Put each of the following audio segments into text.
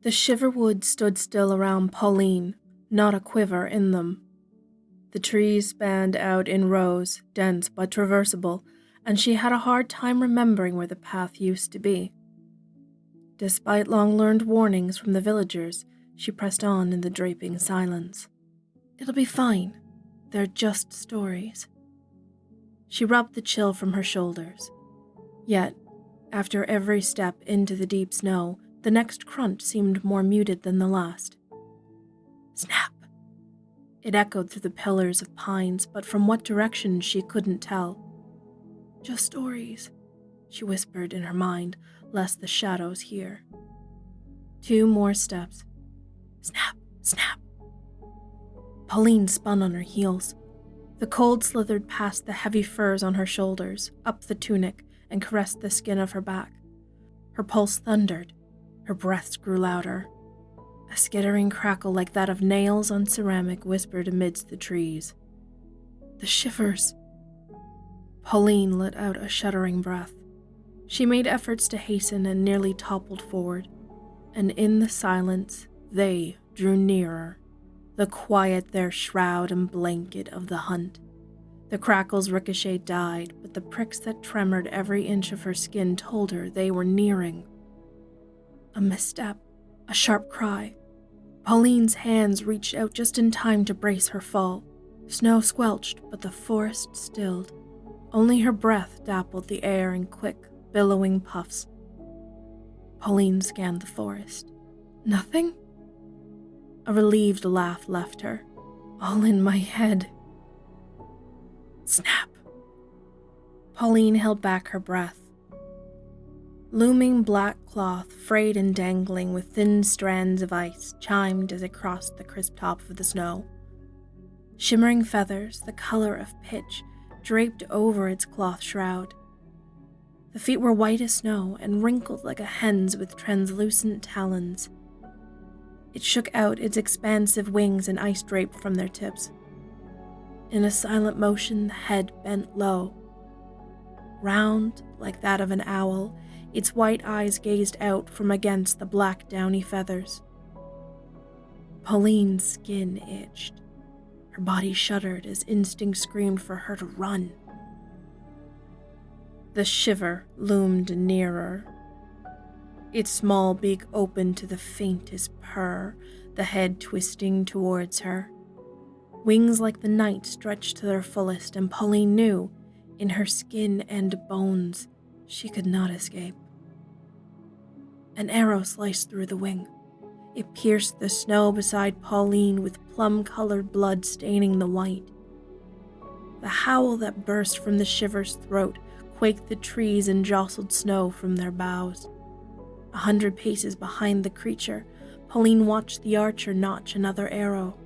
The Shiver woods stood still around Pauline, not a quiver in them. The trees spanned out in rows, dense but traversable, and she had a hard time remembering where the path used to be. Despite long-learned warnings from the villagers, she pressed on in the draping silence. It'll be fine. They're just stories. She rubbed the chill from her shoulders. Yet, after every step into the deep snow, the next crunch seemed more muted than the last. Snap! It echoed through the pillars of pines, but from what direction she couldn't tell. Just stories, she whispered in her mind, lest the shadows hear. 2 more steps. Snap! Snap! Pauline spun on her heels. The cold slithered past the heavy furs on her shoulders, up the tunic, and caressed the skin of her back. Her pulse thundered. Her breaths grew louder. A skittering crackle like that of nails on ceramic whispered amidst the trees. The Shivers! Pauline let out a shuddering breath. She made efforts to hasten and nearly toppled forward. And in the silence, they drew nearer. The quiet their shroud and blanket of the hunt. The crackle's ricochet died, but the pricks that tremored every inch of her skin told her they were nearing. A misstep, a sharp cry. Pauline's hands reached out just in time to brace her fall. Snow squelched, but the forest stilled. Only her breath dappled the air in quick, billowing puffs. Pauline scanned the forest. Nothing? A relieved laugh left her. All in my head. Snap! Pauline held back her breath. Looming black cloth, frayed and dangling with thin strands of ice, chimed as it crossed the crisp top of the snow. Shimmering feathers, the color of pitch, draped over its cloth shroud. The feet were white as snow and wrinkled like a hen's with translucent talons. It shook out its expansive wings and ice draped from their tips. In a silent motion, the head bent low. Round, like that of an owl, its white eyes gazed out from against the black downy feathers. Pauline's skin itched. Her body shuddered as instinct screamed for her to run. The Shiver loomed nearer. Its small beak opened to the faintest purr, the head twisting towards her. Wings like the night stretched to their fullest, and Pauline knew, in her skin and bones, she could not escape. An arrow sliced through the wing. It pierced the snow beside Pauline with plum-colored blood staining the white. The howl that burst from the Shiver's throat quaked the trees and jostled snow from their boughs. 100 paces behind the creature, Pauline watched the archer notch another arrow.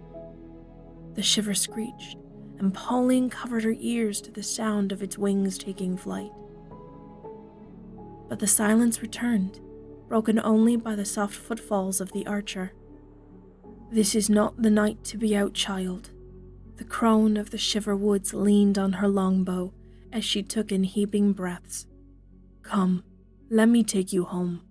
The Shiver screeched, and Pauline covered her ears to the sound of its wings taking flight. But the silence returned, broken only by the soft footfalls of the archer. This is not the night to be out, child. The crone of the Shiver woods leaned on her longbow as she took in heaping breaths. Come, let me take you home.